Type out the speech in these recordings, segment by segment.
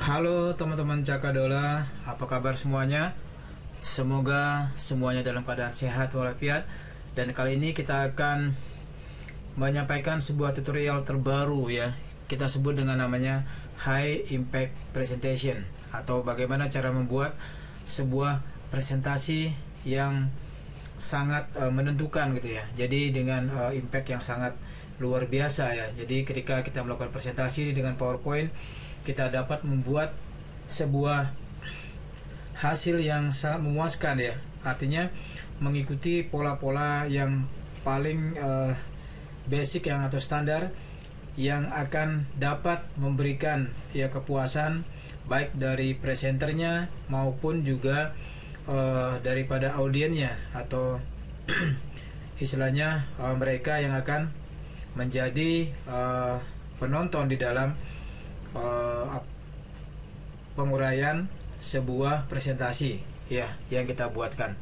Halo teman-teman Cakadola, apa kabar semuanya? Semoga semuanya dalam keadaan sehat walafiat. Dan kali ini kita akan menyampaikan sebuah tutorial terbaru ya. Kita sebut dengan namanya High Impact Presentation, atau bagaimana cara membuat sebuah presentasi yang sangat menentukan gitu ya. Jadi dengan impact yang sangat luar biasa ya. Jadi ketika kita melakukan presentasi dengan PowerPoint, kita dapat membuat sebuah hasil yang sangat memuaskan ya. Artinya mengikuti pola-pola yang paling basic yang atau standar yang akan dapat memberikan ya kepuasan baik dari presenternya maupun juga daripada audiennya atau istilahnya mereka yang akan menjadi penonton di dalam penguraian sebuah presentasi ya yang kita buatkan.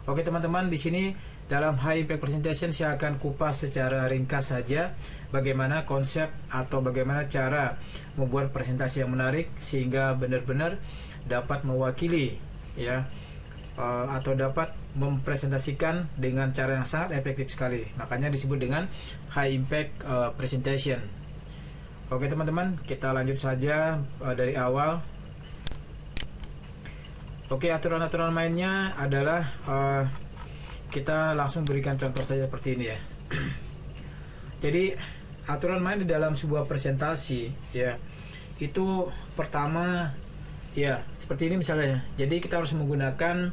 Oke teman-teman, di sini dalam High Impact Presentation saya akan kupas secara ringkas saja bagaimana konsep atau bagaimana cara membuat presentasi yang menarik sehingga benar-benar dapat mewakili ya atau dapat mempresentasikan dengan cara yang sangat efektif sekali. Makanya disebut dengan High Impact Presentation. Oke teman-teman, kita lanjut saja dari awal. Oke, aturan-aturan mainnya adalah kita langsung berikan contoh saja seperti ini ya. Jadi aturan main di dalam sebuah presentasi ya, itu pertama ya seperti ini misalnya. Jadi kita harus menggunakan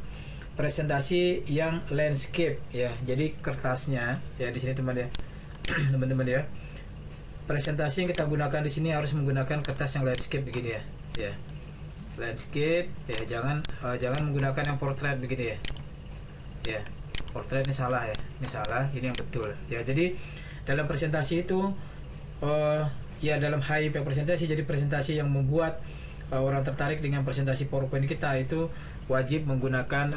presentasi yang landscape ya. Jadi kertasnya ya di sini teman ya, teman-teman ya. Presentasi yang kita gunakan di sini harus menggunakan kertas yang landscape begini ya. Ya. Landscape ya, jangan menggunakan yang portrait begini ya. Ya. Portrait ini salah ya. Ini salah, ini yang betul. Ya, jadi dalam presentasi itu ya dalam high impact presentasi, jadi presentasi yang membuat orang tertarik dengan presentasi PowerPoint kita itu wajib menggunakan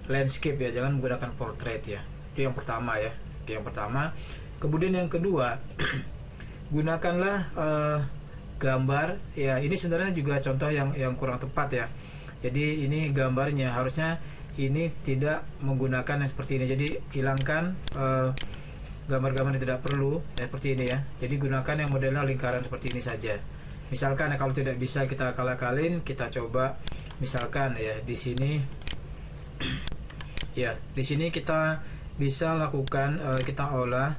landscape ya, jangan menggunakan portrait ya. Itu yang pertama ya. Oke, yang pertama. Kemudian yang kedua, gunakanlah gambar ya. Ini sebenarnya juga contoh yang kurang tepat ya. Jadi ini gambarnya harusnya ini tidak menggunakan yang seperti ini. Jadi hilangkan gambar-gambar yang tidak perlu ya, seperti ini ya. Jadi gunakan yang modelnya lingkaran seperti ini saja. Misalkan ya, kalau tidak bisa kita akal-akalin, kita coba misalkan ya di sini ya, di sini kita bisa lakukan kita olah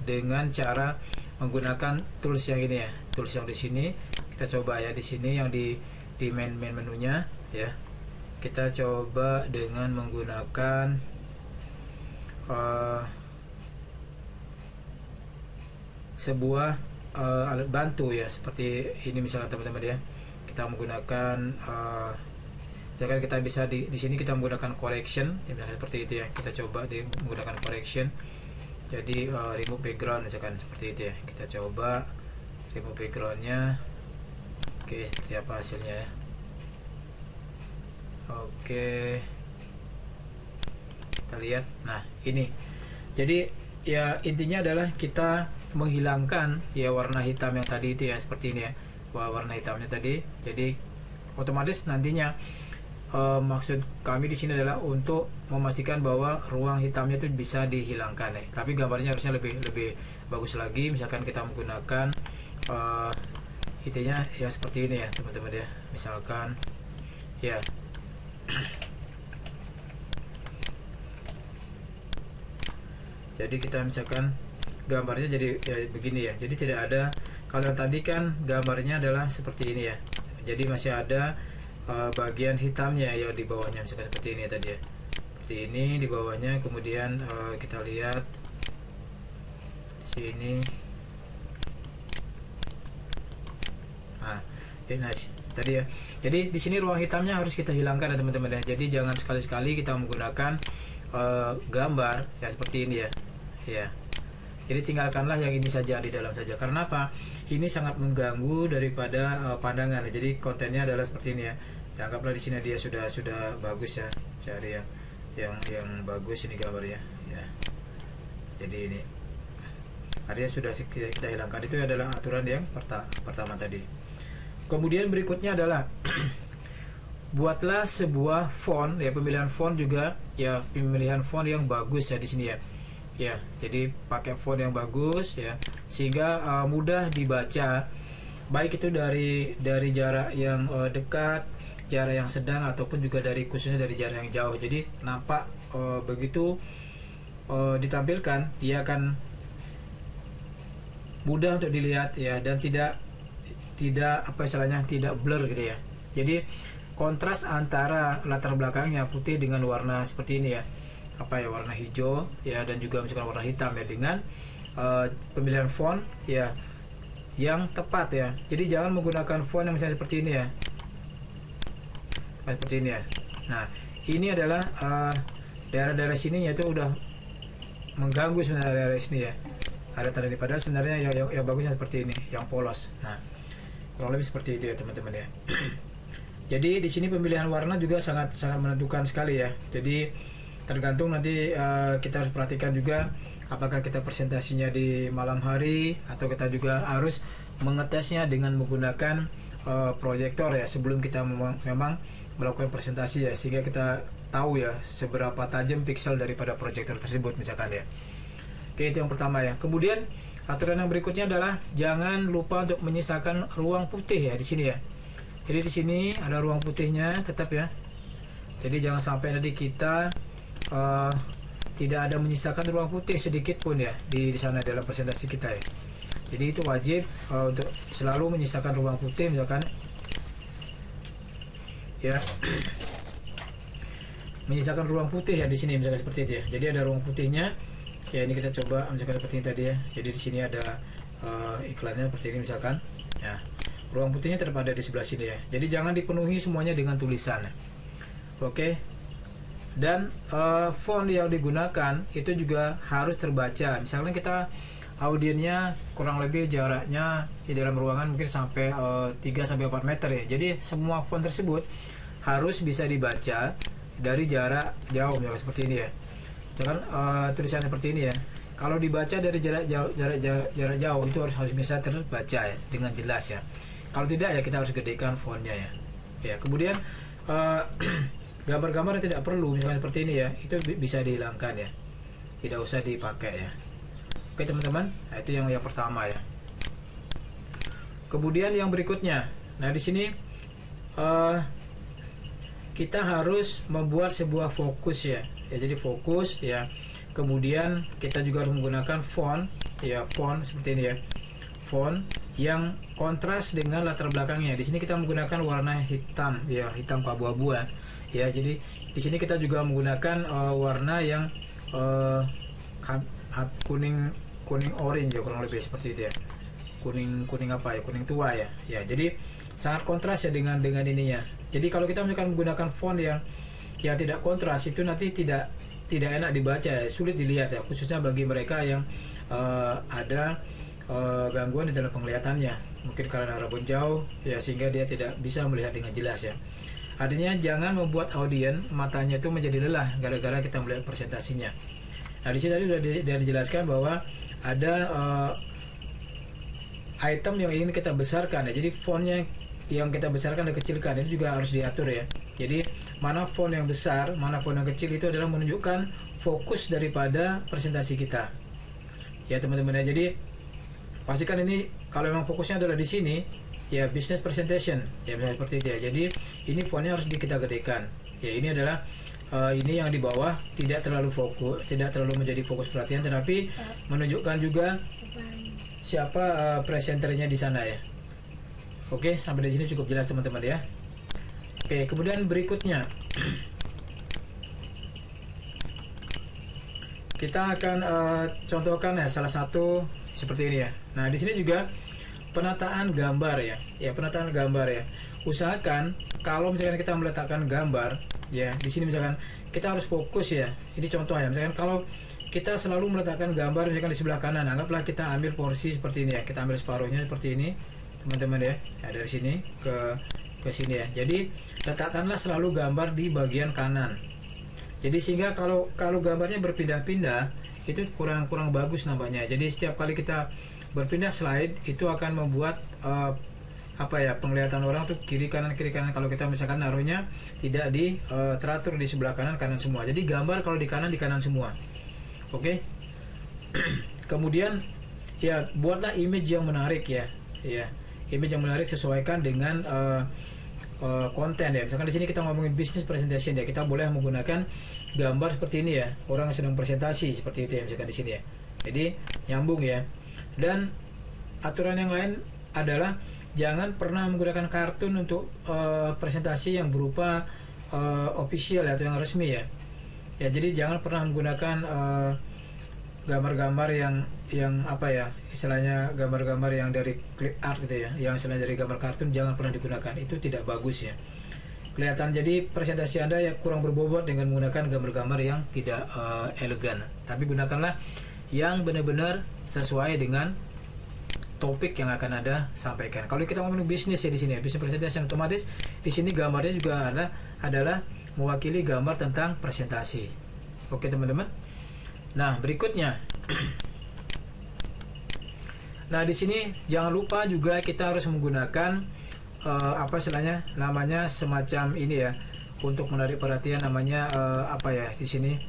dengan cara menggunakan tools yang ini ya, tools yang di sini. Kita coba ya di sini yang di main menunya ya. Kita coba dengan menggunakan sebuah alat bantu ya, seperti ini misalnya teman-teman ya. Kita menggunakan misalkan kita bisa di sini kita menggunakan correction ya, misalnya seperti itu ya. Kita coba menggunakan correction. Jadi remove background misalkan seperti itu ya. Kita coba remove backgroundnya. Oke, seperti apa hasilnya ya. Oke, kita lihat. Nah ini, jadi ya intinya adalah kita menghilangkan ya warna hitam yang tadi itu ya, seperti ini ya. Warna hitamnya tadi. Jadi otomatis nantinya maksud kami di sini adalah untuk memastikan bahwa ruang hitamnya itu bisa dihilangkan ya. Tapi gambarnya harusnya lebih bagus lagi. Misalkan kita menggunakan intinya ya seperti ini ya teman-teman ya. Misalkan ya jadi kita misalkan gambarnya jadi ya begini ya. Jadi tidak ada, kalau tadi kan gambarnya adalah seperti ini ya. Jadi masih ada bagian hitamnya ya di bawahnya, misalkan seperti ini tadi ya, seperti ini di bawahnya. Kemudian kita lihat sini. Nah tadi ya. Jadi di sini ruang hitamnya harus kita hilangkan ya teman-teman ya. Jadi jangan sekali-sekali kita menggunakan gambar ya seperti ini ya. Ya. Jadi tinggalkanlah yang ini saja di dalam saja. Karena apa? Ini sangat mengganggu daripada pandangan. Jadi kontennya adalah seperti ini ya. Anggaplah di sini dia sudah bagus ya. Cari yang bagus ini gambarnya ya. Jadi ini artinya sudah kita hilangkan. Itu adalah aturan yang pertama tadi. Kemudian berikutnya adalah buatlah sebuah font ya, pemilihan font juga ya, pemilihan font yang bagus ya di sini ya. Ya, jadi pakai font yang bagus ya, sehingga mudah dibaca, baik itu dari jarak yang dekat, jarak yang sedang, ataupun juga dari khususnya dari jarak yang jauh. Jadi nampak begitu ditampilkan, dia akan mudah untuk dilihat ya, dan tidak apa istilahnya, tidak blur gitu ya. Jadi kontras antara latar belakangnya putih dengan warna seperti ini ya, apa ya, warna hijau ya, dan juga misalkan warna hitam ya, dengan pemilihan font ya yang tepat ya. Jadi jangan menggunakan font yang misalnya seperti ini ya, seperti ini ya. Nah, ini adalah daerah-daerah sini yaitu udah mengganggu sebenarnya daerah sini ya. Ada tanda ini, padahal sebenarnya yang bagusnya seperti ini, yang polos. Nah, kurang lebih seperti itu ya teman-teman ya. Jadi di sini pemilihan warna juga sangat menentukan sekali ya. Jadi tergantung nanti kita harus perhatikan juga apakah kita presentasinya di malam hari, atau kita juga harus mengetesnya dengan menggunakan proyektor ya, sebelum kita memang melakukan presentasi ya, sehingga kita tahu ya seberapa tajam piksel daripada proyektor tersebut misalkan ya. Oke, itu yang pertama ya. Kemudian aturan yang berikutnya adalah jangan lupa untuk menyisakan ruang putih ya di sini ya. Jadi di sini ada ruang putihnya tetap ya. Jadi jangan sampai nanti kita tidak ada menyisakan ruang putih sedikit pun ya di sana dalam presentasi kita ya. Jadi itu wajib untuk selalu menyisakan ruang putih misalkan ya. Menyisakan ruang putih ya di sini misalkan seperti itu ya. Jadi ada ruang putihnya. Ya, ini kita coba misalkan seperti ini tadi ya. Jadi di sini ada iklannya seperti ini misalkan. Ya. Ruang putihnya tetap ada di sebelah sini ya. Jadi jangan dipenuhi semuanya dengan tulisan. Oke. Dan font yang digunakan itu juga harus terbaca. Misalnya kita audiennya kurang lebih jaraknya di dalam ruangan mungkin sampai 3 sampai 4 meter ya. Jadi semua font tersebut harus bisa dibaca dari jarak jauh ya, seperti ini ya. Misalkan tulisan seperti ini ya. Kalau dibaca dari jarak jauh itu harus bisa terbaca ya dengan jelas ya. Kalau tidak ya kita harus gedekan fontnya ya. Ya, kemudian gambar-gambar yang tidak perlu misalnya seperti ini ya, itu bisa dihilangkan ya. Tidak usah dipakai ya. Oke teman-teman, nah, itu yang pertama ya. Kemudian yang berikutnya, nah di sini kita harus membuat sebuah fokus ya. Ya, jadi fokus ya. Kemudian kita juga harus menggunakan font ya, font seperti ini ya. Font yang kontras dengan latar belakangnya. Di sini kita menggunakan warna hitam ya, hitam abu-abu ya. Jadi di sini kita juga menggunakan warna yang kuning orange ya, kurang lebih seperti itu ya. Kuning apa ya? Kuning tua ya. Ya, jadi sangat kontras ya dengan ininya. Jadi kalau kita misalkan menggunakan font yang tidak kontras, itu nanti tidak enak dibaca ya, sulit dilihat ya, khususnya bagi mereka yang ada gangguan di dalam penglihatannya, mungkin karena rabun jauh ya, sehingga dia tidak bisa melihat dengan jelas ya. Artinya jangan membuat audien matanya itu menjadi lelah gara-gara kita melihat presentasinya. Nah, di sini tadi sudah dijelaskan bahwa ada item yang ingin kita besarkan ya. Jadi fontnya yang kita besarkan dan kecilkan ini juga harus diatur ya. Jadi mana font yang besar, mana font yang kecil, itu adalah menunjukkan fokus daripada presentasi kita. Ya teman-teman ya. Jadi pastikan ini kalau memang fokusnya adalah di sini ya, business presentation ya, misalnya seperti itu ya. Jadi ini fontnya harus kita gedekan ya. Ini adalah ini yang di bawah tidak terlalu fokus, tidak terlalu menjadi fokus perhatian, tetapi menunjukkan juga siapa presenternya di sana ya. Oke, sampai di sini cukup jelas teman-teman ya. Oke, kemudian berikutnya kita akan contohkan ya salah satu seperti ini ya. Nah, di sini juga penataan gambar ya. Ya, penataan gambar ya. Usahakan kalau misalkan kita meletakkan gambar ya, di sini misalkan kita harus fokus ya. Ini contoh ya. Misalkan kalau kita selalu meletakkan gambar misalkan di sebelah kanan, anggaplah kita ambil porsi seperti ini ya. Kita ambil separuhnya seperti ini, teman-teman ya. Ya, dari sini ke sini ya. Jadi letakkanlah selalu gambar di bagian kanan. Jadi sehingga kalau gambarnya berpindah-pindah itu kurang bagus nampaknya. Jadi setiap kali kita berpindah slide itu akan membuat apa ya, penglihatan orang tuh kiri kanan kalau kita misalkan naruhnya tidak di teratur di sebelah kanan semua. Jadi gambar kalau di kanan semua. Oke. Kemudian ya buatlah image yang menarik ya. Image yang menarik sesuaikan dengan konten ya. Misalkan di sini kita ngomongin business presentation ya, kita boleh menggunakan gambar seperti ini ya, orang yang sedang presentasi seperti itu ya, misalkan di sini ya. Jadi nyambung ya. Dan aturan yang lain adalah jangan pernah menggunakan kartun untuk presentasi yang berupa official atau yang resmi ya. Jadi jangan pernah menggunakan gambar-gambar yang apa ya, istilahnya gambar-gambar yang dari clip art gitu ya, yang istilahnya dari gambar kartun, jangan pernah digunakan. Itu tidak bagus ya. Kelihatan jadi presentasi Anda ya kurang berbobot dengan menggunakan gambar-gambar yang tidak elegan. Tapi gunakanlah yang benar-benar sesuai dengan topik yang akan Anda sampaikan. Kalau kita ngomongin bisnis ya di sini ya, bisnis presentation, otomatis di sini gambarnya juga adalah mewakili gambar tentang presentasi. Oke teman-teman. Nah, berikutnya. Nah, di sini jangan lupa juga kita harus menggunakan apa istilahnya? Namanya semacam ini ya, untuk menarik perhatian namanya apa ya di sini?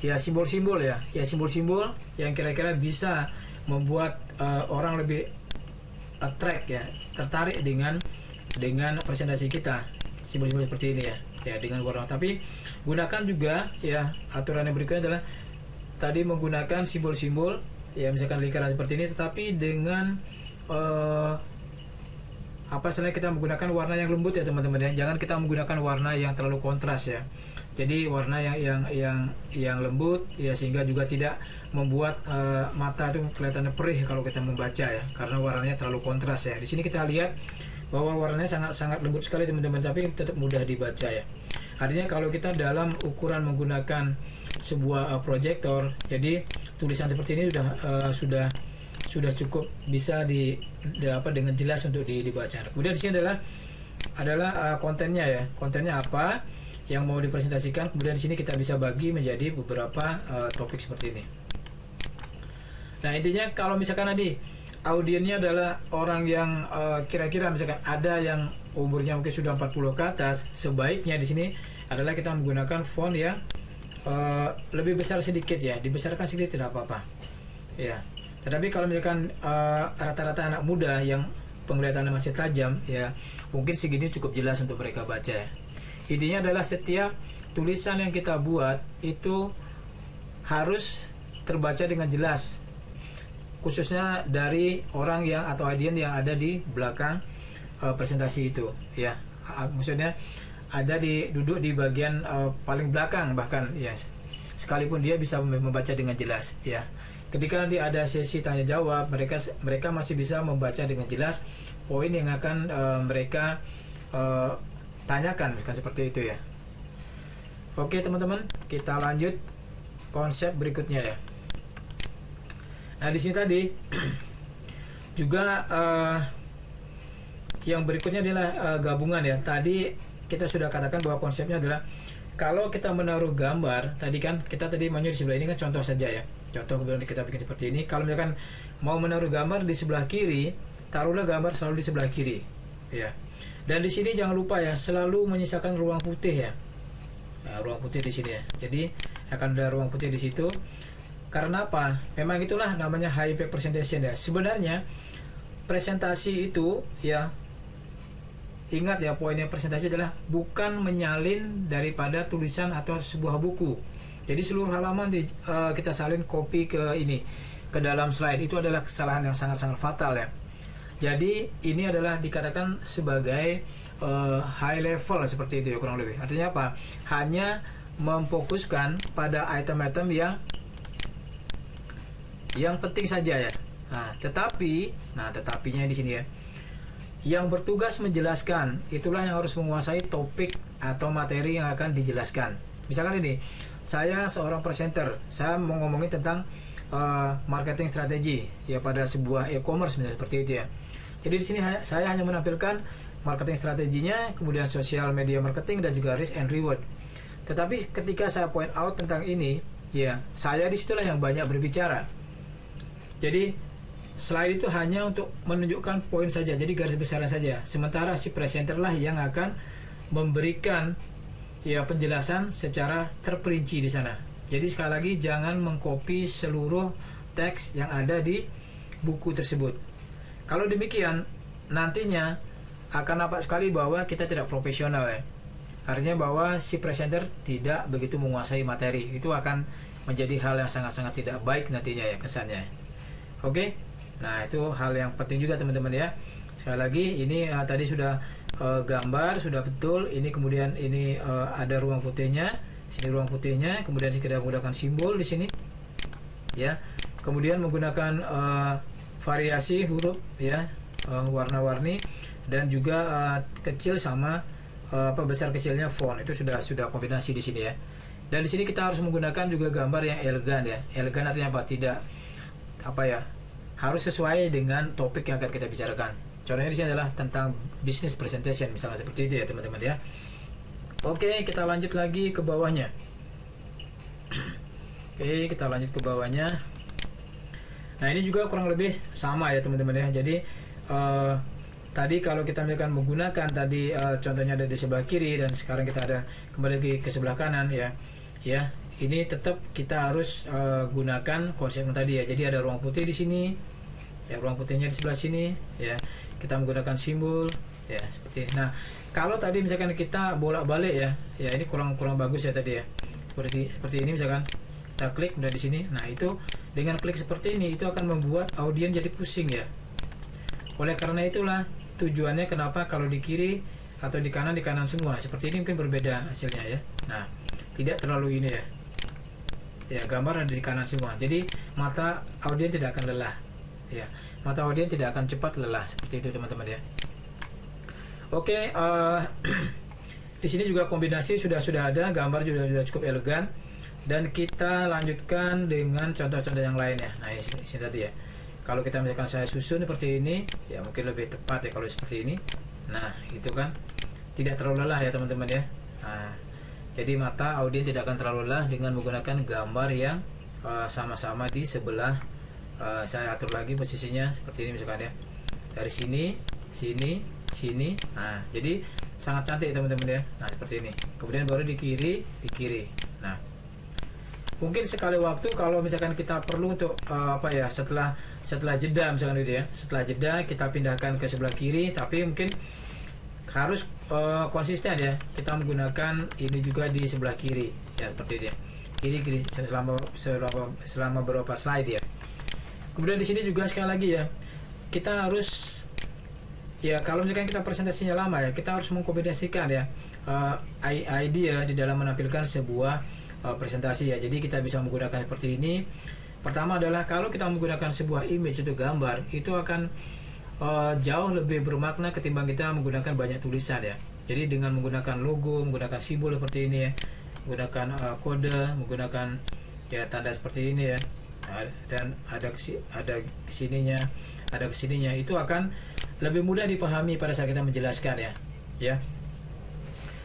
Ya simbol-simbol ya. Ya simbol-simbol yang kira-kira bisa membuat orang lebih attract ya, tertarik dengan presentasi kita. Simbol-simbol seperti ini ya dengan warna. Tapi gunakan juga ya, aturan yang berikutnya adalah tadi menggunakan simbol-simbol ya, misalkan lingkaran seperti ini, tetapi dengan apa istilahnya, kita menggunakan warna yang lembut ya teman-teman ya. Jangan kita menggunakan warna yang terlalu kontras ya. Jadi warna yang lembut ya, sehingga juga tidak membuat mata itu kelihatannya perih kalau kita membaca ya, karena warnanya terlalu kontras ya. Di sini kita lihat bahwa warnanya sangat lembut sekali teman-teman, tapi tetap mudah dibaca ya. Artinya kalau kita dalam ukuran menggunakan sebuah proyektor, jadi tulisan seperti ini sudah cukup bisa dengan jelas untuk dibaca. Kemudian di sini adalah kontennya ya. Kontennya apa yang mau dipresentasikan, kemudian di sini kita bisa bagi menjadi beberapa topik seperti ini. Nah, intinya kalau misalkan tadi audiennya adalah orang yang kira-kira misalkan ada yang umurnya mungkin sudah 40 ke atas, sebaiknya di sini adalah kita menggunakan font yang lebih besar sedikit ya, dibesarkan sedikit tidak apa-apa. Ya. Tetapi kalau misalkan rata-rata anak muda yang penglihatannya masih tajam ya, mungkin segini cukup jelas untuk mereka baca ya. Intinya adalah setiap tulisan yang kita buat itu harus terbaca dengan jelas, khususnya dari orang yang atau audien yang ada di belakang presentasi itu ya. Maksudnya duduk di bagian paling belakang bahkan ya, sekalipun dia bisa membaca dengan jelas ya. Ketika nanti ada sesi tanya jawab, mereka masih bisa membaca dengan jelas poin yang akan mereka tanyakan, bukan seperti itu ya. Oke teman-teman, kita lanjut konsep berikutnya ya. Nah di sini tadi juga yang berikutnya adalah gabungan ya. Tadi kita sudah katakan bahwa konsepnya adalah kalau kita menaruh gambar, tadi kan kita maunya di sebelah ini kan contoh saja ya. Contoh kemudian kita bikin seperti ini. Kalau misalkan mau menaruh gambar di sebelah kiri, taruhlah gambar selalu di sebelah kiri ya. Dan di sini jangan lupa ya, selalu menyisakan ruang putih ya. Nah, ruang putih di sini ya. Jadi akan ada ruang putih di situ. Karena apa? Memang itulah namanya high impact presentation ya. Sebenarnya presentasi itu ya, ingat ya, poinnya presentasi adalah bukan menyalin daripada tulisan atau sebuah buku. Jadi seluruh halaman kita salin copy ke dalam slide, itu adalah kesalahan yang sangat-sangat fatal ya. Jadi ini adalah dikatakan sebagai high level seperti itu ya, kurang lebih. Artinya apa? Hanya memfokuskan pada item-item yang penting saja ya. Tetapinya di sini ya. Yang bertugas menjelaskan itulah yang harus menguasai topik atau materi yang akan dijelaskan. Misalkan ini, saya seorang presenter, saya mau ngomongin tentang marketing strategi ya pada sebuah e-commerce misalnya seperti itu ya. Jadi di sini saya hanya menampilkan marketing strateginya, kemudian social media marketing dan juga risk and reward. Tetapi ketika saya point out tentang ini, ya saya disitulah yang banyak berbicara. Jadi slide itu hanya untuk menunjukkan poin saja, jadi garis besaran saja. Sementara si presenter lah yang akan memberikan ya penjelasan secara terperinci di sana. Jadi sekali lagi jangan mengcopy seluruh teks yang ada di buku tersebut. Kalau demikian nantinya akan nampak sekali bahwa kita tidak profesional ya. Artinya bahwa si presenter tidak begitu menguasai materi. Itu akan menjadi hal yang sangat-sangat tidak baik nantinya ya kesannya. Oke. Nah, itu hal yang penting juga teman-teman ya. Sekali lagi ini tadi sudah gambar sudah betul. Ini kemudian ini ada ruang putihnya. Sini ruang putihnya, kemudian kita menggunakan simbol di sini. Ya. Kemudian menggunakan variasi huruf ya, warna-warni dan juga kecil sama besar kecilnya font. Itu sudah kombinasi di sini ya. Dan di sini kita harus menggunakan juga gambar yang elegan ya. Elegan artinya apa? Tidak apa ya? Harus sesuai dengan topik yang akan kita bicarakan. Contohnya di sini adalah tentang business presentation misalnya seperti itu ya teman-teman ya. Oke, kita lanjut lagi ke bawahnya. Oke, kita lanjut ke bawahnya. Nah, ini juga kurang lebih sama ya teman-teman ya. Jadi tadi kalau kita misalkan menggunakan tadi contohnya ada di sebelah kiri dan sekarang kita ada kembali lagi ke sebelah kanan ya. Ya, ini tetap kita harus gunakan konsep tadi ya. Jadi ada ruang putih di sini. Ya, ruang putihnya di sebelah sini ya. Kita menggunakan simbol ya seperti ini. Nah, kalau tadi misalkan kita bolak-balik ya. Ya, ini kurang bagus ya tadi ya. Seperti ini misalkan kita klik udah di sini. Nah, itu dengan klik seperti ini itu akan membuat audiens jadi pusing ya. Oleh karena itulah tujuannya kenapa kalau di kiri atau di kanan semua. Seperti ini mungkin berbeda hasilnya ya. Nah, tidak terlalu ini ya. Ya, gambar ada di kanan semua. Jadi mata audiens tidak akan lelah. Ya, mata audiens tidak akan cepat lelah. Seperti itu teman-teman ya. Oke, di sini juga kombinasi sudah ada, gambar sudah cukup elegan. Dan kita lanjutkan dengan contoh-contoh yang lain ya. Nah, ini tadi ya. Kalau kita misalkan saya susun seperti ini, ya mungkin lebih tepat ya kalau seperti ini. Nah, itu kan tidak terlalu lelah ya teman-teman ya. Nah, jadi mata audiens tidak akan terlalu lelah dengan menggunakan gambar yang sama-sama di sebelah. Saya atur lagi posisinya seperti ini misalkan ya. Dari sini, sini. Nah, jadi sangat cantik teman-teman ya. Nah, seperti ini. Kemudian baru di kiri. Nah, mungkin sekali waktu kalau misalkan kita perlu untuk setelah jeda misalkan gitu ya, setelah jeda kita pindahkan ke sebelah kiri, tapi mungkin harus konsisten ya, kita menggunakan ini juga di sebelah kiri ya, seperti itu ya, kiri selama beberapa slide ya. Kemudian di sini juga sekali lagi ya, kita harus ya, kalau misalkan kita presentasinya lama ya, kita harus mengkombinasikan ya idea di dalam menampilkan sebuah presentasi ya. Jadi kita bisa menggunakan seperti ini. Pertama adalah kalau kita menggunakan sebuah image itu gambar, itu akan jauh lebih bermakna ketimbang kita menggunakan banyak tulisan ya. Jadi dengan menggunakan logo, menggunakan simbol seperti ini ya, menggunakan kode, menggunakan ya tanda seperti ini ya, dan ada kesininya, itu akan lebih mudah dipahami pada saat kita menjelaskan ya.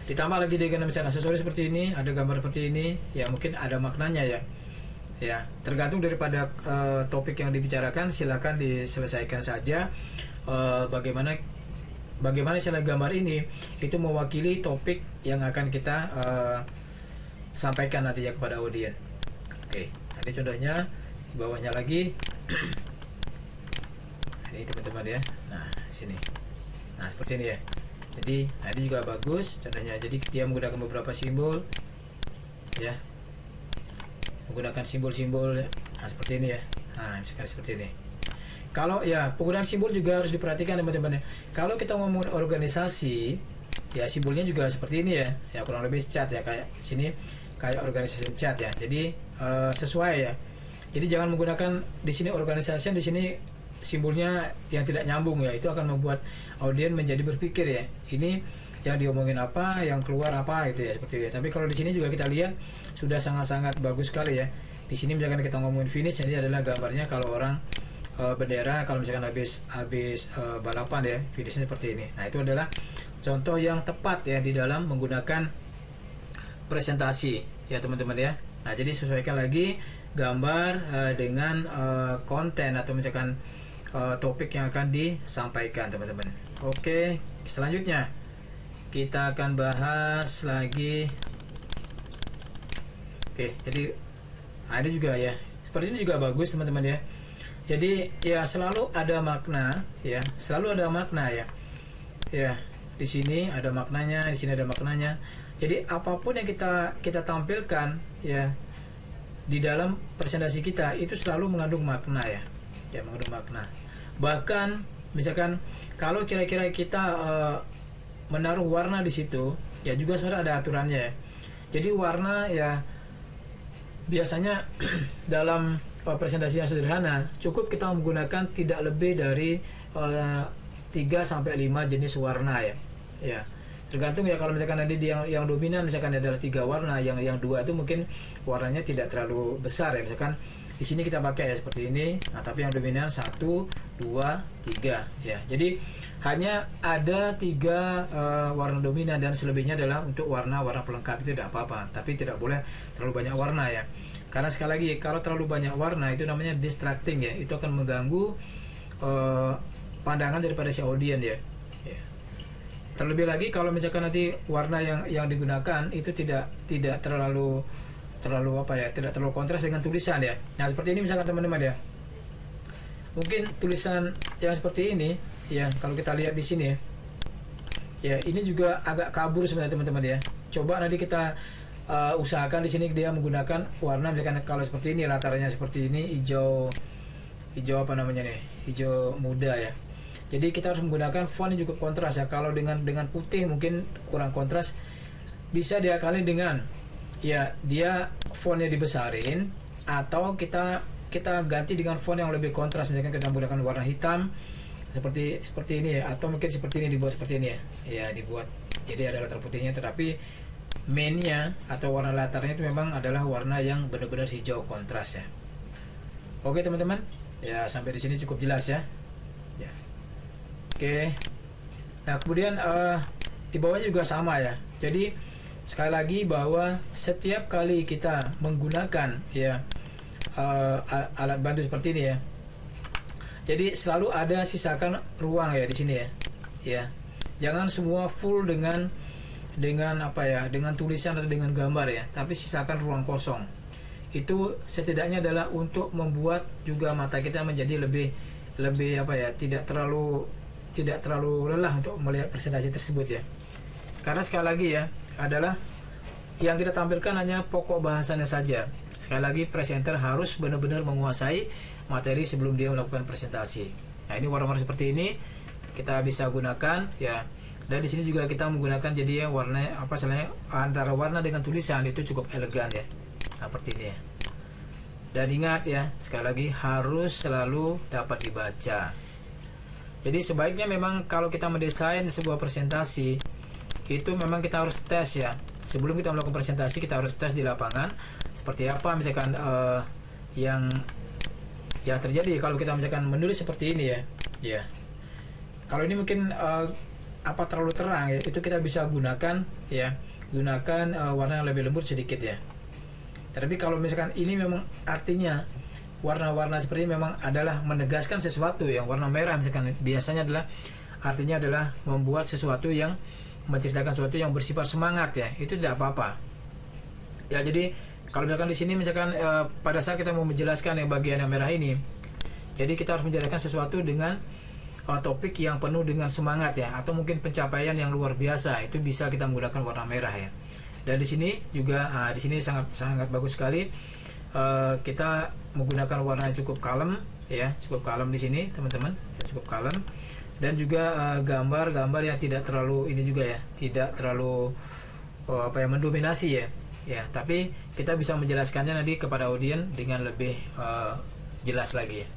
Ditambah lagi dengan misalnya aksesoris seperti ini, ada gambar seperti ini, ya mungkin ada maknanya ya. Ya, tergantung daripada topik yang dibicarakan, silakan diselesaikan saja bagaimana istilah gambar ini itu mewakili topik yang akan kita sampaikan nantinya kepada audiens. Oke, tadi contohnya di bawahnya lagi. Ini teman-teman ya. Nah, sini. Nah, seperti ini ya. Jadi, ini juga bagus contohnya. Jadi dia menggunakan beberapa simbol ya, menggunakan simbol-simbol nah, seperti ini ya. Nah, misalkan seperti ini. Kalau ya, penggunaan simbol juga harus diperhatikan teman-teman ya. Kalau kita ngomong organisasi ya, simbolnya juga seperti ini ya. Ya kurang lebih cat ya, kayak sini kayak organisasi cat ya. Jadi sesuai ya. Jadi jangan menggunakan di sini organisasi, di sini simbolnya yang tidak nyambung ya. Itu akan membuat audiens menjadi berpikir ya, ini yang diomongin apa, yang keluar apa gitu ya, seperti itu. Tapi kalau di sini juga kita lihat sudah sangat-sangat bagus sekali ya. Di sini misalkan kita ngomongin finish, jadi adalah gambarnya kalau orang bendera kalau misalkan habis balapan ya, finishnya seperti ini. Nah, itu adalah contoh yang tepat ya di dalam menggunakan presentasi ya teman-teman ya. Nah, jadi sesuaikan lagi gambar dengan konten atau misalkan topik yang akan disampaikan teman-teman. Oke, selanjutnya kita akan bahas lagi. Oke, jadi ini juga ya, seperti ini juga bagus teman-teman ya. Jadi ya selalu ada makna ya, selalu ada makna ya. Ya, di sini ada maknanya, di sini ada maknanya. Jadi apapun yang kita tampilkan ya di dalam presentasi kita itu selalu mengandung makna ya. Ya, mengandung makna. Bahkan misalkan kalau kira-kira kita menaruh warna di situ, ya juga sebenarnya ada aturannya ya. Jadi warna ya biasanya dalam presentasi yang sederhana cukup kita menggunakan tidak lebih dari 3 sampai 5 jenis warna ya. Ya. Tergantung ya, kalau misalkan nanti yang dominan misalkan adalah 3 warna, yang 2 itu mungkin warnanya tidak terlalu besar ya. Misalkan di sini kita pakai ya seperti ini, nah tapi yang dominan 1, 2, 3 ya. Jadi hanya ada 3 warna dominan dan selebihnya adalah untuk warna-warna pelengkap. Itu tidak apa-apa, tapi tidak boleh terlalu banyak warna ya. Karena sekali lagi kalau terlalu banyak warna itu namanya distracting ya. Itu akan mengganggu pandangan daripada si audiens ya. Terlebih lagi kalau misalkan nanti warna yang digunakan itu tidak terlalu apa ya, tidak terlalu kontras dengan tulisan ya. Nah seperti ini misalkan teman-teman ya, mungkin tulisan yang seperti ini ya, kalau kita lihat di sini ya ini juga agak kabur sebenarnya teman-teman ya. Coba nanti kita usahakan di sini dia menggunakan warna misalkan kalau seperti ini, latarnya seperti ini, hijau apa namanya nih, hijau muda ya. Jadi kita harus menggunakan font yang cukup kontras ya. Kalau dengan putih mungkin kurang kontras, bisa diakali dengan ya dia fontnya dibesarin, atau kita ganti dengan font yang lebih kontras. Misalkan kita menggunakan warna hitam seperti ini ya, atau mungkin seperti ini, dibuat seperti ini ya dibuat jadi ada latar putihnya, tetapi mainnya atau warna latarnya itu memang adalah warna yang benar-benar hijau kontras ya. Oke teman-teman ya, sampai di sini cukup jelas ya. Oke, nah kemudian di bawahnya juga sama ya. Jadi sekali lagi bahwa setiap kali kita menggunakan ya alat bantu seperti ini ya, jadi selalu ada sisakan ruang ya di sini ya. Ya, jangan semua full dengan apa ya, dengan tulisan atau dengan gambar ya, tapi sisakan ruang kosong. Itu setidaknya adalah untuk membuat juga mata kita menjadi lebih apa ya, tidak terlalu lelah untuk melihat presentasi tersebut ya. Karena sekali lagi ya, adalah yang kita tampilkan hanya pokok bahasanya saja. Sekali lagi presenter harus benar-benar menguasai materi sebelum dia melakukan presentasi. Nah ini warna-warna seperti ini kita bisa gunakan ya. Dan di sini juga kita menggunakan jadi ya warna apa istilahnya, antara warna dengan tulisan itu cukup elegan ya. Nah, seperti ini ya. Dan ingat ya, sekali lagi harus selalu dapat dibaca. Jadi sebaiknya memang kalau kita mendesain sebuah presentasi itu memang kita harus tes ya. Sebelum kita melakukan presentasi kita harus tes di lapangan seperti apa misalkan yang terjadi kalau kita misalkan menulis seperti ini ya. Ya. Kalau ini mungkin apa terlalu terang ya, itu kita bisa gunakan ya, warna yang lebih lembut sedikit ya. Tapi kalau misalkan ini memang artinya warna-warna seperti ini memang adalah menegaskan sesuatu, yang warna merah misalkan biasanya adalah artinya adalah membuat sesuatu yang menceritakan sesuatu yang bersifat semangat ya, itu tidak apa-apa ya. Jadi kalau misalkan di sini misalkan pada saat kita mau menjelaskan yang bagian yang merah ini, jadi kita harus menjelaskan sesuatu dengan topik yang penuh dengan semangat ya, atau mungkin pencapaian yang luar biasa, itu bisa kita menggunakan warna merah ya. Dan di sini juga di sini sangat bagus sekali kita menggunakan warna yang cukup kalem ya, cukup kalem di sini teman-teman, cukup kalem. Dan juga gambar-gambar yang tidak terlalu ini juga ya, tidak terlalu apa ya, mendominasi ya. Ya, tapi kita bisa menjelaskannya nanti kepada audiens dengan lebih jelas lagi ya.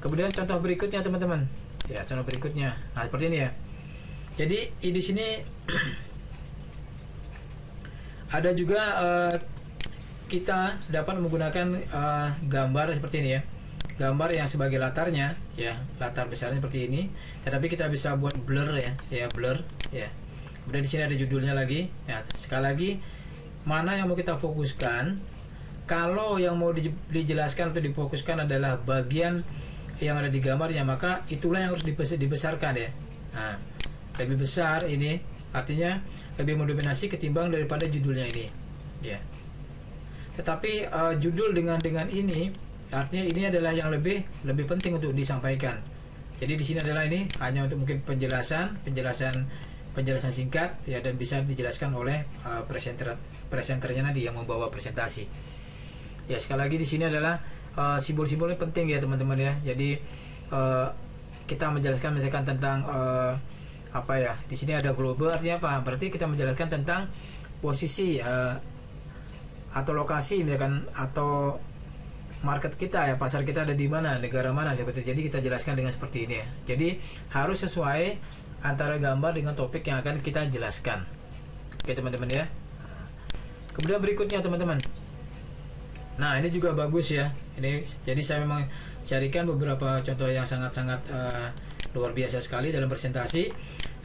Kemudian contoh berikutnya teman-teman. Ya, contoh berikutnya. Nah, seperti ini ya. Jadi di sini ada juga kita dapat menggunakan gambar seperti ini ya. Gambar yang sebagai latarnya ya, latar besarnya seperti ini. Tetapi kita bisa buat blur ya, blur ya. Kemudian di sini ada judulnya lagi. Ya, sekali lagi mana yang mau kita fokuskan. Kalau yang mau dijelaskan atau difokuskan adalah bagian yang ada di gambarnya, maka itulah yang harus dibesarkan ya. Nah, lebih besar ini artinya lebih mendominasi ketimbang daripada judulnya ini ya. Tetapi judul dengan ini artinya ini adalah yang lebih penting untuk disampaikan. Jadi di sini adalah ini hanya untuk mungkin penjelasan singkat ya, dan bisa dijelaskan oleh presenternya nanti yang membawa presentasi. Ya, sekali lagi di sini adalah simbol-simbolnya penting ya teman-teman ya. Jadi kita menjelaskan misalkan tentang apa ya, di sini ada global artinya apa? Berarti kita menjelaskan tentang posisi atau lokasi misalkan, atau market kita ya, pasar kita ada di mana, negara mana seperti itu. Jadi kita jelaskan dengan seperti ini ya. Jadi harus sesuai antara gambar dengan topik yang akan kita jelaskan. Oke teman-teman ya. Kemudian berikutnya teman-teman. Nah, ini juga bagus ya. Ini jadi saya memang carikan beberapa contoh yang sangat-sangat luar biasa sekali dalam presentasi.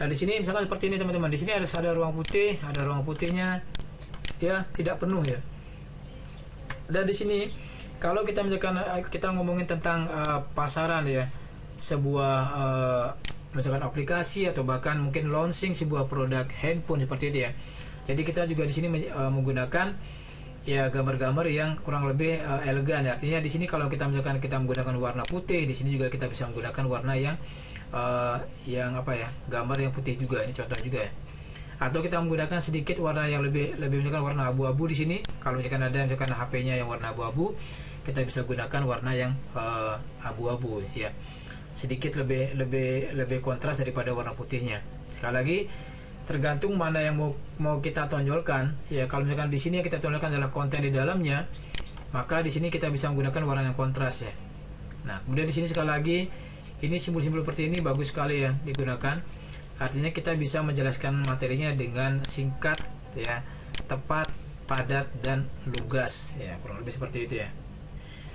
Nah, di sini misalkan seperti ini teman-teman. Di sini harus ada ruang putih, ada ruang putihnya ya, tidak penuh ya. Dan di sini kalau kita misalkan kita ngomongin tentang pasaran ya, sebuah misalkan aplikasi atau bahkan mungkin launching sebuah produk handphone seperti itu ya. Jadi kita juga di sini menggunakan ya gambar-gambar yang kurang lebih elegan ya. Artinya di sini kalau kita misalkan kita menggunakan warna putih, di sini juga kita bisa menggunakan warna yang apa ya, gambar yang putih juga. Ini contoh juga ya. Atau kita menggunakan sedikit warna yang lebih misalkan warna abu-abu di sini. Kalau misalkan ada misalkan HP-nya yang warna abu-abu, kita bisa gunakan warna yang abu-abu ya. Sedikit lebih kontras daripada warna putihnya. Sekali lagi tergantung mana yang mau kita tonjolkan ya. Kalau misalkan di sini yang kita tonjolkan adalah konten di dalamnya, maka di sini kita bisa menggunakan warna yang kontras ya. Nah, kemudian di sini sekali lagi ini simbol-simbol seperti ini bagus sekali ya digunakan. Artinya kita bisa menjelaskan materinya dengan singkat ya, tepat, padat dan lugas ya, kurang lebih seperti itu ya.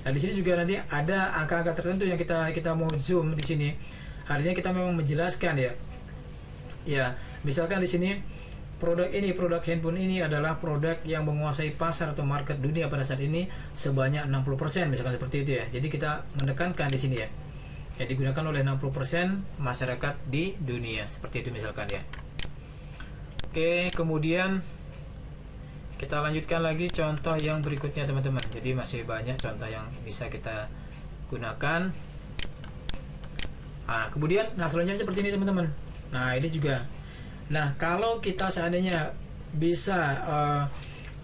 Nah, di sini juga nanti ada angka-angka tertentu yang kita mau zoom di sini. Artinya kita memang menjelaskan ya. Ya, misalkan di sini produk handphone ini adalah produk yang menguasai pasar atau market dunia pada saat ini sebanyak 60%, misalkan seperti itu ya. Jadi kita menekankan di sini ya. Ya, digunakan oleh 60% masyarakat di dunia, seperti itu misalkan ya. Oke, kemudian kita lanjutkan lagi contoh yang berikutnya teman-teman. Jadi masih banyak contoh yang bisa kita gunakan. Nah, kemudian selanjutnya seperti ini teman-teman. Nah, ini juga. Nah, kalau kita seandainya bisa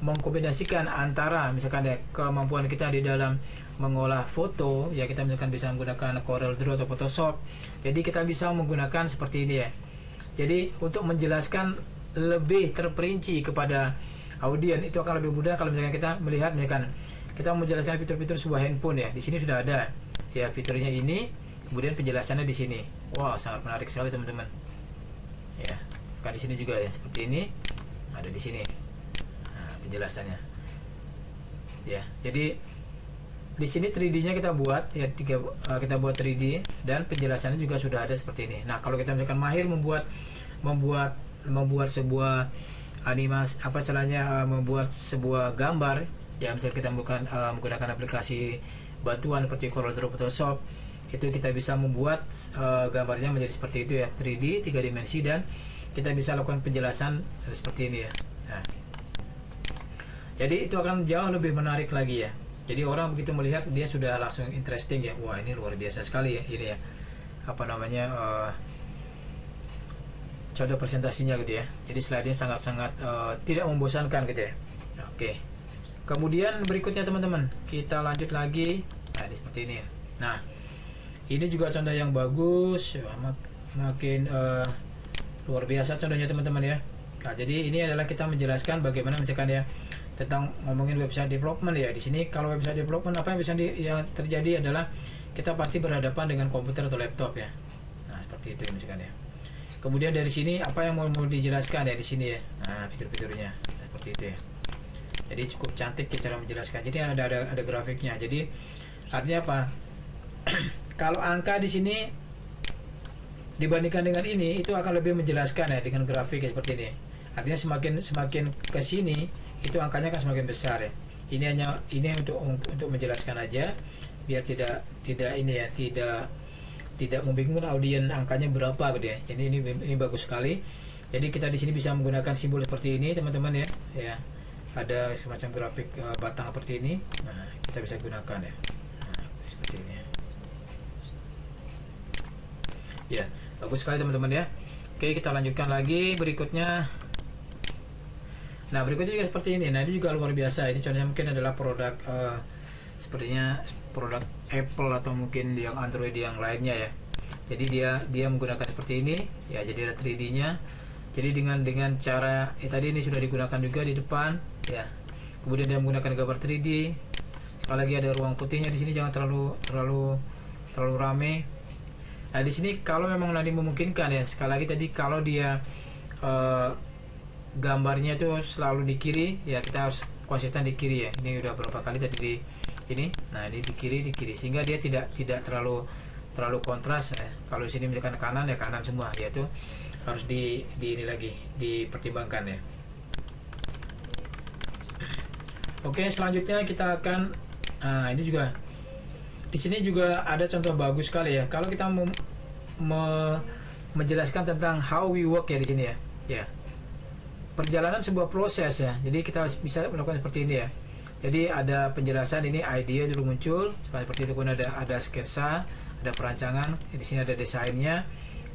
mengkombinasikan antara misalkan ya kemampuan kita di dalam mengolah foto ya, kita misalkan bisa menggunakan Corel Draw atau Photoshop. Jadi kita bisa menggunakan seperti ini ya. Jadi untuk menjelaskan lebih terperinci kepada audien itu akan lebih mudah kalau misalkan kita melihat misalkan kita menjelaskan fitur-fitur sebuah handphone ya. Di sini sudah ada ya fiturnya ini, kemudian penjelasannya di sini. Wow, sangat menarik sekali teman-teman. Ya, kan di sini juga ya seperti ini ada di sini. Nah, penjelasannya. Ya, jadi di sini 3D-nya kita buat ya, kita buat 3D dan penjelasannya juga sudah ada seperti ini. Nah, kalau kita misalkan mahir membuat sebuah animasi membuat sebuah gambar ya, misalnya kita menggunakan aplikasi bantuan seperti Corel Draw, Photoshop, itu kita bisa membuat gambarnya menjadi seperti itu ya, 3D 3 dimensi, dan kita bisa lakukan penjelasan seperti ini ya. Nah, jadi itu akan jauh lebih menarik lagi ya. Jadi orang begitu melihat dia sudah langsung interesting ya. Wah, ini luar biasa sekali ya ini ya. Apa namanya contoh presentasinya gitu ya. Jadi slide-nya sangat-sangat tidak membosankan gitu ya. Oke. Kemudian berikutnya teman-teman, kita lanjut lagi. Nah, ini seperti ini ya. Nah, ini juga contoh yang bagus, makin luar biasa contohnya teman-teman ya. Nah, jadi ini adalah kita menjelaskan bagaimana misalkan ya tentang ngomongin website development ya. Di sini kalau website development apa yang bisa yang terjadi adalah kita pasti berhadapan dengan komputer atau laptop ya. Nah, seperti itu misalkan ya. Kemudian dari sini apa yang mau dijelaskan ya di sini ya. Nah, fitur-fiturnya seperti itu ya. Jadi cukup cantik cara menjelaskan. Jadi ada grafiknya. Jadi artinya apa? Kalau angka di sini dibandingkan dengan ini itu akan lebih menjelaskan ya dengan grafik ya, seperti ini. Artinya semakin ke sini itu angkanya akan semakin besar ya. Ini untuk menjelaskan aja. biar tidak ini ya, tidak membingungkan audiens angkanya berapa gitu ya. Jadi ini bagus sekali. Jadi kita di sini bisa menggunakan simbol seperti ini teman-teman ya. Ya. Ada semacam grafik batang seperti ini. Nah, kita bisa gunakan ya. Nah, seperti ini ya. Ya, bagus sekali teman-teman ya. Oke, kita lanjutkan lagi berikutnya. Nah, berikutnya juga seperti ini. Nah, ini juga luar biasa. Ini contohnya mungkin adalah produk sepertinya produk Apple atau mungkin yang Android yang lainnya ya. Jadi dia menggunakan seperti ini ya. Jadi ada 3D-nya. Jadi dengan cara tadi ini sudah digunakan juga di depan ya. Kemudian dia menggunakan gambar 3D. Sekali lagi ada ruang putihnya di sini, jangan terlalu rame. Nah, di sini kalau memang nanti memungkinkan ya, sekali lagi tadi kalau dia gambarnya itu selalu di kiri ya, kita harus konsisten di kiri ya. Ini udah berapa kali tadi di ini. Nah, ini di kiri sehingga dia tidak terlalu kontras ya. Kalau di sini misalkan kanan ya kanan semua, dia tuh harus di ini lagi dipertimbangkan ya. Oke, selanjutnya kita akan ini juga di sini juga ada contoh bagus sekali ya. Kalau kita menjelaskan tentang how we work ya di sini ya. Ya. Perjalanan sebuah proses ya. Jadi kita bisa melakukan seperti ini ya. Jadi ada penjelasan, ini idea dulu muncul seperti itu, kemudian ada sketsa, ada perancangan, di sini ada desainnya,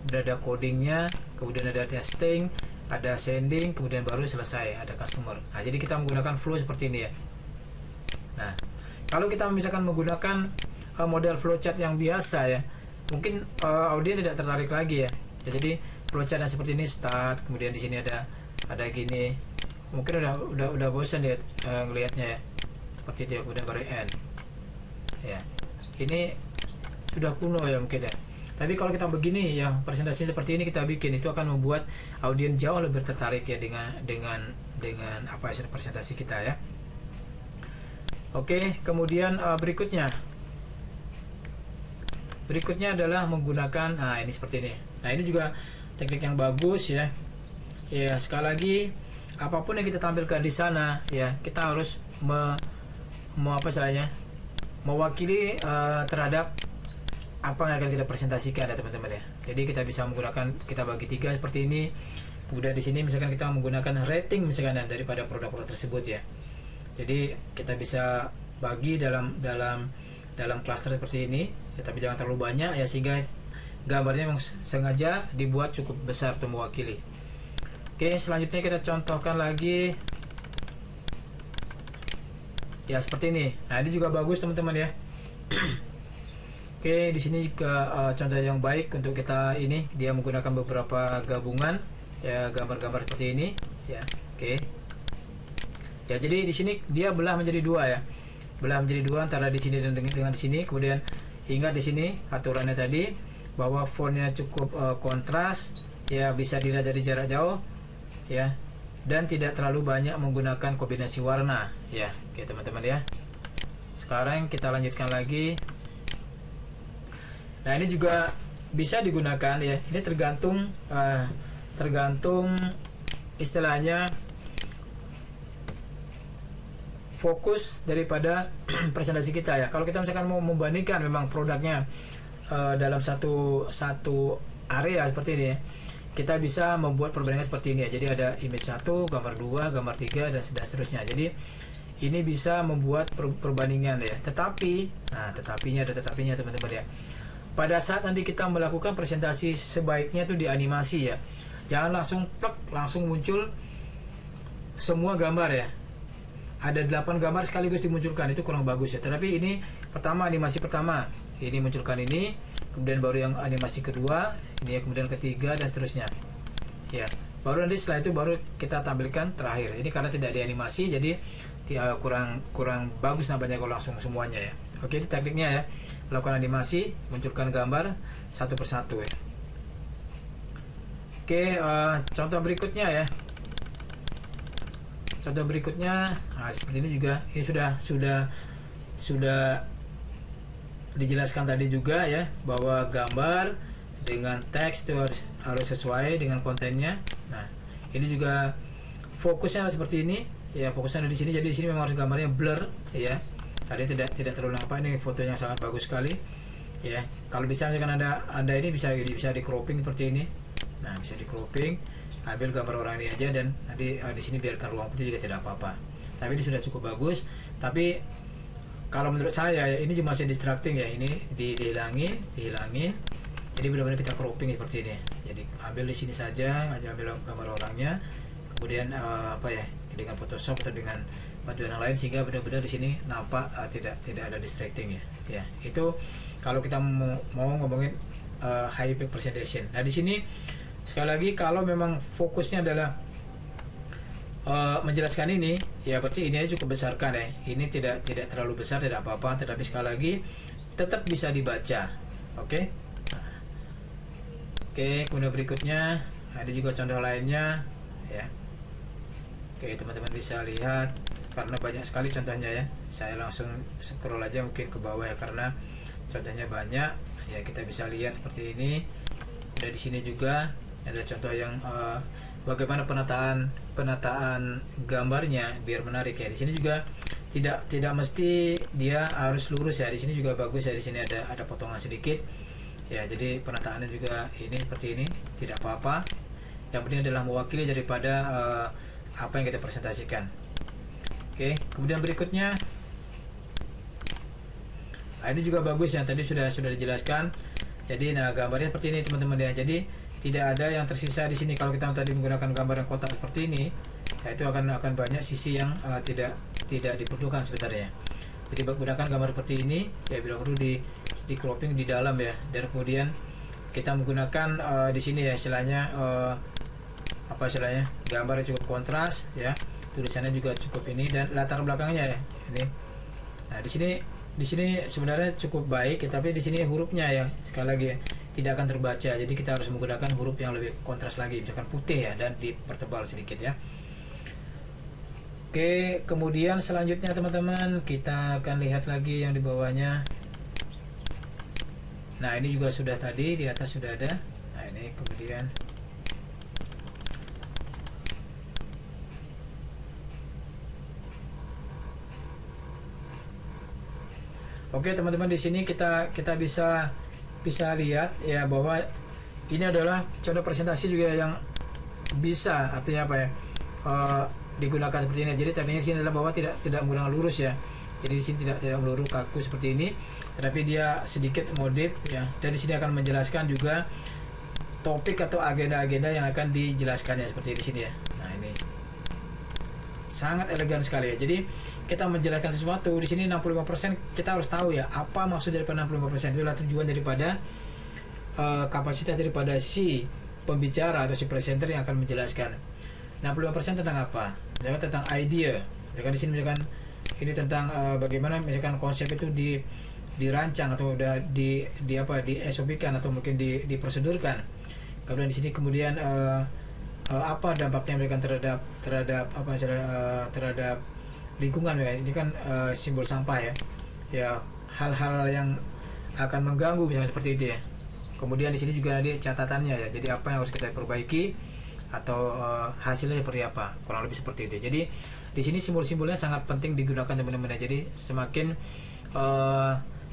kemudian ada codingnya, kemudian ada testing, ada sending, kemudian baru selesai ada customer. Nah, jadi kita menggunakan flow seperti ini ya. Nah, kalau kita misalkan menggunakan model flowchart yang biasa ya, mungkin audiens tidak tertarik lagi ya. Jadi flowchart yang seperti ini, start, kemudian di sini ada gini, mungkin udah bosan dia ngelihatnya ya, seperti itu, kemudian baru end ya. Ini sudah kuno ya mungkin ya. Tapi kalau kita begini ya, presentasi seperti ini kita bikin, itu akan membuat audiens jauh lebih tertarik ya dengan apa hasil presentasi kita ya. Oke, kemudian berikutnya adalah menggunakan ini seperti ini. Nah, ini juga teknik yang bagus ya. Ya, sekali lagi apapun yang kita tampilkan di sana ya, kita harus mewakili terhadap apa yang akan kita presentasikan ya teman-teman ya. Jadi kita bisa menggunakan, kita bagi 3 seperti ini. Kemudian di sini misalkan kita menggunakan rating misalkan daripada produk-produk tersebut ya. Jadi kita bisa bagi dalam klaster seperti ini ya, tapi jangan terlalu banyak ya, sehingga gambarnya memang sengaja dibuat cukup besar untuk mewakili. Oke, selanjutnya kita contohkan lagi ya seperti ini. Nah, ini juga bagus teman-teman ya. Oke, di sini juga contoh yang baik untuk kita ini, dia menggunakan beberapa gabungan ya, gambar-gambar seperti ini ya. Oke. Ya, jadi di sini dia belah menjadi 2 ya. Belah menjadi 2 antara di sini dan dengan di sini. Kemudian hingga di sini aturannya tadi bahwa fontnya cukup kontras ya, bisa dilihat dari jarak jauh ya, dan tidak terlalu banyak menggunakan kombinasi warna ya. Oke teman-teman ya. Sekarang kita lanjutkan lagi. Nah, ini juga bisa digunakan ya. Ini tergantung istilahnya fokus daripada presentasi kita ya. Kalau kita misalkan mau membandingkan memang produknya dalam satu area seperti ini ya, kita bisa membuat perbandingan seperti ini ya. Jadi ada image 1, gambar 2, gambar 3 dan seterusnya. Jadi ini bisa membuat perbandingan ya. Tetapinya teman-teman ya. Pada saat nanti kita melakukan presentasi, sebaiknya tuh dianimasi ya. Jangan langsung muncul semua gambar ya. Ada 8 gambar sekaligus dimunculkan, itu kurang bagus ya. Tetapi ini animasi pertama ini munculkan ini, kemudian baru yang animasi kedua ini ya, kemudian ketiga dan seterusnya ya. Baru nanti setelah itu baru kita tampilkan terakhir. Ini karena tidak dianimasi, jadi kurang bagus nampaknya kalau langsung semuanya ya. Oke, itu tekniknya ya, melakukan animasi, munculkan gambar satu persatu ya. Oke, contoh berikutnya ya. Contoh berikutnya, seperti ini juga. Ini sudah dijelaskan tadi juga ya, bahwa gambar dengan teks itu harus sesuai dengan kontennya. Nah, ini juga fokusnya seperti ini ya, fokusnya di sini. Jadi di sini memang harus gambarnya blur ya. tadi tidak terlalu nampak. Ini fotonya sangat bagus sekali ya. Kalau bisa misalkan ada ini bisa di cropping seperti ini. Nah, bisa di cropping, ambil gambar orang ini aja, dan nanti di sini biarkan ruang putih juga tidak apa-apa. Tapi ini sudah cukup bagus. Tapi kalau menurut saya ini cuma masih distracting ya. Ini dihilangin. Jadi benar-benar kita cropping seperti ini. Jadi ambil di sini saja, ambil gambar orangnya, kemudian dengan Photoshop atau dengan bantuan yang lain, sehingga benar-benar di sini nampak tidak ada distracting ya. Ya, itu kalau kita mau ngomongin high impact presentation. Nah, di sini sekali lagi kalau memang fokusnya adalah menjelaskan ini, ya berarti ini aja cukup besarkan ya. Ini tidak terlalu besar, tidak apa-apa, tetapi sekali lagi tetap bisa dibaca. Oke. Oke, kemudian berikutnya ada juga contoh lainnya ya. Oke, teman-teman bisa lihat karena banyak sekali contohnya ya. Saya langsung scroll aja mungkin ke bawah ya, karena contohnya banyak ya. Kita bisa lihat seperti ini. Dan di sini juga ada contoh yang bagaimana penataan gambarnya biar menarik ya. Di sini juga tidak mesti dia harus lurus ya. Di sini juga bagus ya. Di sini ada potongan sedikit ya. Jadi penataannya juga ini seperti ini, tidak apa-apa. Yang penting adalah mewakili daripada apa yang kita presentasikan. Oke, kemudian berikutnya ini juga bagus ya. Tadi sudah dijelaskan. Jadi gambarnya seperti ini teman-teman ya. Jadi tidak ada yang tersisa di sini. Kalau kita tadi menggunakan gambar yang kotak seperti ini, ya itu akan banyak sisi yang tidak diperlukan sebenarnya. Jadi gunakan gambar seperti ini ya, bila perlu di cropping di dalam ya. Dan kemudian kita menggunakan di sini ya istilahnya gambarnya cukup kontras ya, tulisannya juga cukup ini, dan latar belakangnya ya ini. Nah, di sini sebenarnya cukup baik, tapi di sini hurufnya ya sekali lagi ya, tidak akan terbaca. Jadi kita harus menggunakan huruf yang lebih kontras lagi, misalkan putih ya, dan dipertebal sedikit ya. Oke, kemudian selanjutnya teman-teman kita akan lihat lagi yang di bawahnya. Nah, ini juga sudah tadi di atas sudah ada. Nah, ini kemudian oke teman-teman, di sini kita bisa lihat ya bahwa ini adalah contoh presentasi juga yang bisa, artinya apa ya, digunakan seperti ini. Jadi tadinya sini adalah bahwa tidak menggunakan lurus ya. Jadi di sini tidak melurus kaku seperti ini, tetapi dia sedikit modif ya. Dan di sini akan menjelaskan juga topik atau agenda-agenda yang akan dijelaskannya seperti di sini ya. Nah, ini sangat elegan sekali ya. Jadi kita menjelaskan sesuatu di sini 65%, kita harus tahu ya apa maksud daripada 65%. Itu adalah tujuan daripada kapasitas daripada si pembicara atau si presenter yang akan menjelaskan. 65% tentang apa? Misalkan tentang idea. Misalkan di sini misalkan ini tentang bagaimana misalkan konsep itu dirancang atau udah di SOP-kan atau mungkin diprosedurkan. Kemudian di sini kemudian apa dampaknya mereka terhadap terhadap lingkungan ya. Ini kan simbol sampah ya. Ya, hal-hal yang akan mengganggu misalnya seperti itu ya. Kemudian di sini juga ada catatannya ya. Jadi apa yang harus kita perbaiki atau hasilnya seperti apa, kurang lebih seperti itu. Jadi di sini simbol-simbolnya sangat penting digunakan teman-teman ya. Jadi semakin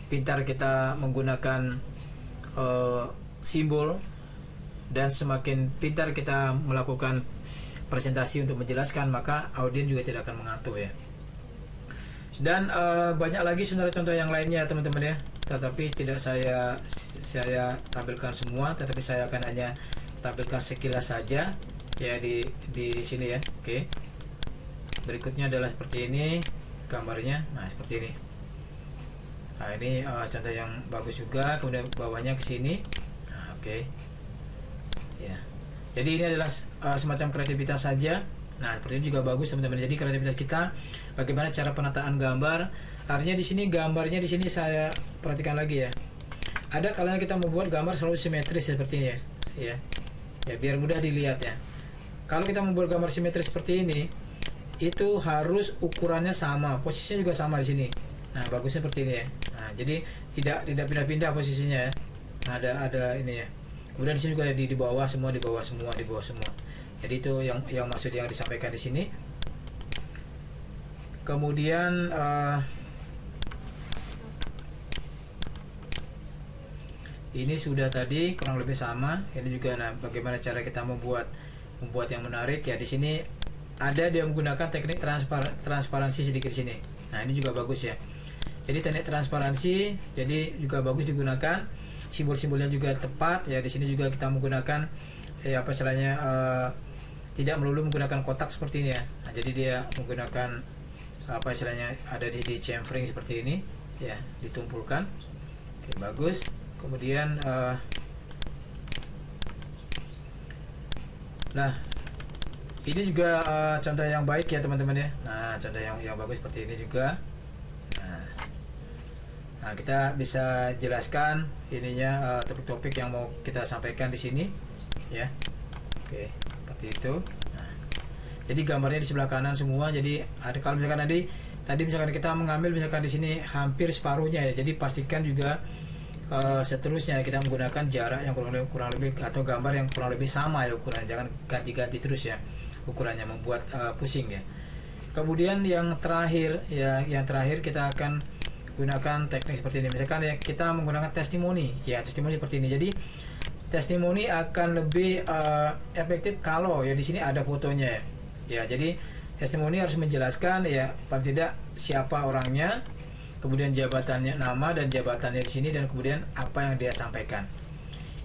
pintar kita menggunakan simbol dan semakin pintar kita melakukan presentasi untuk menjelaskan, maka audiens juga tidak akan mengantuk ya. Dan banyak lagi sebenarnya contoh yang lainnya teman-teman ya, tetapi tidak saya tampilkan semua, tetapi saya akan hanya tampilkan sekilas saja ya di sini ya. Oke. Berikutnya adalah seperti ini gambarnya. Nah, seperti ini. Nah, ini contoh yang bagus juga. Kemudian bawahnya ke sini. Nah, oke. Ya. Jadi ini adalah semacam kreativitas saja. Nah, seperti ini juga bagus teman-teman. Jadi kreativitas kita bagaimana cara penataan gambar. Artinya di sini gambarnya di sini saya perhatikan lagi ya. Ada kalanya kita membuat gambar selalu simetris seperti ini ya. Ya, biar mudah dilihat ya. Kalau kita membuat gambar simetris seperti ini, itu harus ukurannya sama, posisinya juga sama di sini. Nah, bagusnya seperti ini ya. Nah, jadi tidak pindah-pindah posisinya ya. Nah, ada ini ya. Kemudian di sini juga di bawah semua, di bawah semua. Jadi itu yang maksud yang disampaikan di sini. Kemudian Ini sudah tadi kurang lebih sama. Ini juga nah bagaimana cara kita membuat yang menarik ya. Di sini ada dia menggunakan teknik transparansi sedikit di sini. Nah, ini juga bagus ya. Jadi teknik transparansi jadi juga bagus digunakan. Simbol-simbolnya juga tepat ya. Di sini juga kita menggunakan apa istilahnya tidak melulu menggunakan kotak seperti ini ya. Nah, jadi dia menggunakan apa istilahnya ada di chamfering seperti ini ya, ditumpulkan. Oke, bagus. Kemudian nah ini juga contoh yang baik ya teman-teman ya. Nah, contoh yang bagus seperti ini juga. Nah, kita bisa jelaskan ininya topik-topik yang mau kita sampaikan di sini ya. Oke, seperti itu. Nah, jadi gambarnya di sebelah kanan semua. Jadi ada kalau misalkan tadi misalkan kita mengambil misalkan di sini hampir separuhnya ya. Jadi pastikan juga seterusnya kita menggunakan jarak yang kurang lebih atau gambar yang kurang lebih sama ya ukurannya. Jangan ganti-ganti terus ya ukurannya, membuat pusing ya. Kemudian yang terakhir ya, kita akan gunakan teknik seperti ini. Misalkan ya kita menggunakan testimoni ya, testimoni seperti ini. Jadi testimoni akan lebih efektif kalau ya di sini ada fotonya ya. Jadi testimoni harus menjelaskan ya paling tidak siapa orangnya, kemudian jabatannya, nama dan jabatannya di sini, dan kemudian apa yang dia sampaikan.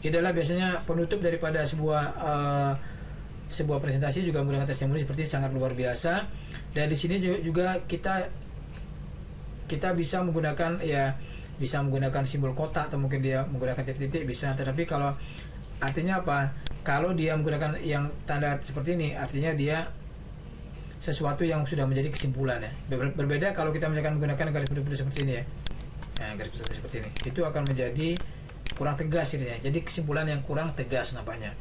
Ini adalah biasanya penutup daripada sebuah presentasi juga menggunakan testimoni seperti sangat luar biasa. Dan di sini juga kita bisa menggunakan simbol kotak atau mungkin dia menggunakan titik-titik bisa. Tetapi kalau artinya apa? Kalau dia menggunakan yang tanda seperti ini, artinya dia sesuatu yang sudah menjadi kesimpulan ya. Berbeda kalau kita misalkan menggunakan garis putih-putih seperti ini ya. Nah, garis putih seperti ini, itu akan menjadi kurang tegas ya. Jadi kesimpulan yang kurang tegas nampaknya.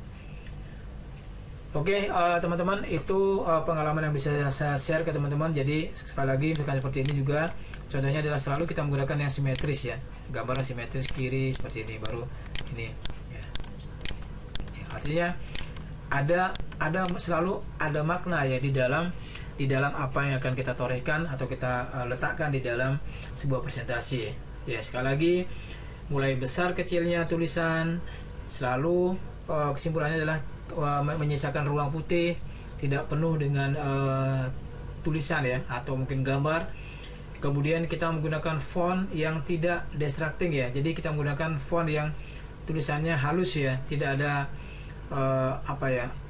Oke, teman-teman, itu pengalaman yang bisa saya share ke teman-teman. Jadi sekali lagi misalkan seperti ini juga contohnya adalah selalu kita menggunakan yang simetris ya, gambar simetris kiri seperti ini, baru ini ya. Artinya selalu ada makna ya di dalam apa yang akan kita torehkan atau kita letakkan di dalam sebuah presentasi ya. Sekali lagi, mulai besar kecilnya tulisan selalu kesimpulannya adalah menyisakan ruang putih, tidak penuh dengan tulisan ya atau mungkin gambar. Kemudian kita menggunakan font yang tidak distracting ya. Jadi kita menggunakan font yang tulisannya halus ya, tidak ada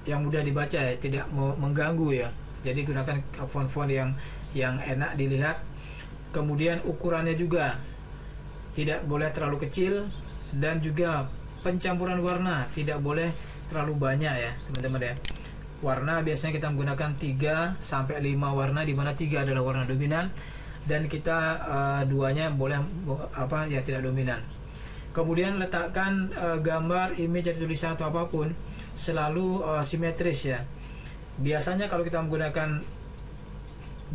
yang mudah dibaca ya, tidak mengganggu ya. Jadi gunakan font-font yang enak dilihat. Kemudian ukurannya juga tidak boleh terlalu kecil, dan juga pencampuran warna tidak boleh terlalu banyak ya teman-teman ya. Warna biasanya kita menggunakan 3 sampai 5 warna, di mana 3 adalah warna dominan dan kita duanya boleh tidak dominan. Kemudian letakkan gambar, image atau tulisan atau apapun selalu simetris ya. Biasanya kalau kita menggunakan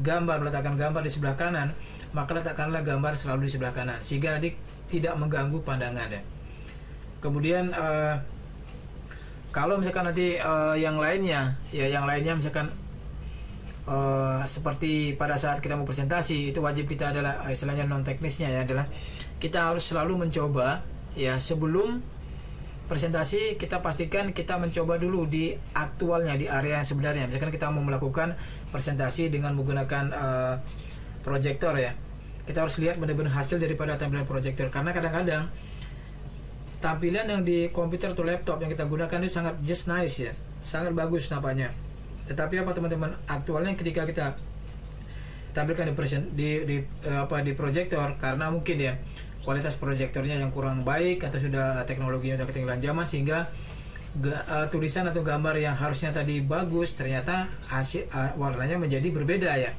meletakkan gambar di sebelah kanan, maka letakkanlah gambar selalu di sebelah kanan sehingga nanti tidak mengganggu pandangan ya. Kemudian kalau misalkan nanti yang lainnya misalkan seperti pada saat kita mau presentasi, itu wajib kita adalah istilahnya non teknisnya ya, adalah kita harus selalu mencoba ya sebelum presentasi. Kita pastikan kita mencoba dulu di aktualnya, di area yang sebenarnya. Misalkan kita mau melakukan presentasi dengan menggunakan proyektor ya, kita harus lihat benar-benar hasil daripada tampilan proyektor, karena kadang-kadang tampilan yang di komputer atau laptop yang kita gunakan itu sangat just nice ya, sangat bagus nampaknya. Tetapi apa teman-teman, aktualnya ketika kita tampilkan di proyektor, karena mungkin ya kualitas proyektornya yang kurang baik atau sudah teknologinya sudah ketinggalan zaman, sehingga tulisan atau gambar yang harusnya tadi bagus ternyata hasil warnanya menjadi berbeda ya,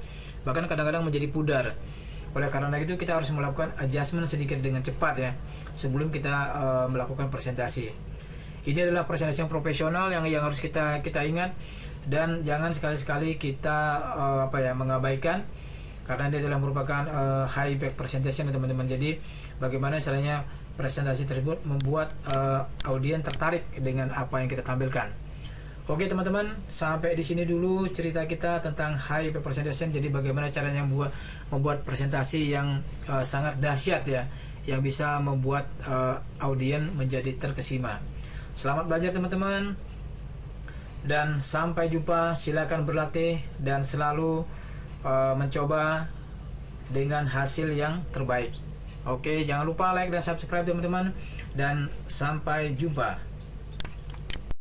bahkan kadang-kadang menjadi pudar. Oleh karena itu kita harus melakukan adjustment sedikit dengan cepat ya sebelum kita melakukan presentasi. Ini adalah presentasi yang profesional yang harus kita ingat, dan jangan sekali-sekali kita mengabaikan, karena dia adalah merupakan high impact presentation teman-teman. Jadi bagaimana caranya presentasi tersebut membuat audiens tertarik dengan apa yang kita tampilkan. Oke teman-teman, sampai di sini dulu cerita kita tentang high impact presentation. Jadi bagaimana caranya membuat presentasi yang sangat dahsyat ya, yang bisa membuat audien menjadi terkesima. Selamat belajar teman-teman, dan sampai jumpa. Silakan berlatih dan selalu mencoba dengan hasil yang terbaik. Oke, jangan lupa like dan subscribe teman-teman, dan sampai jumpa.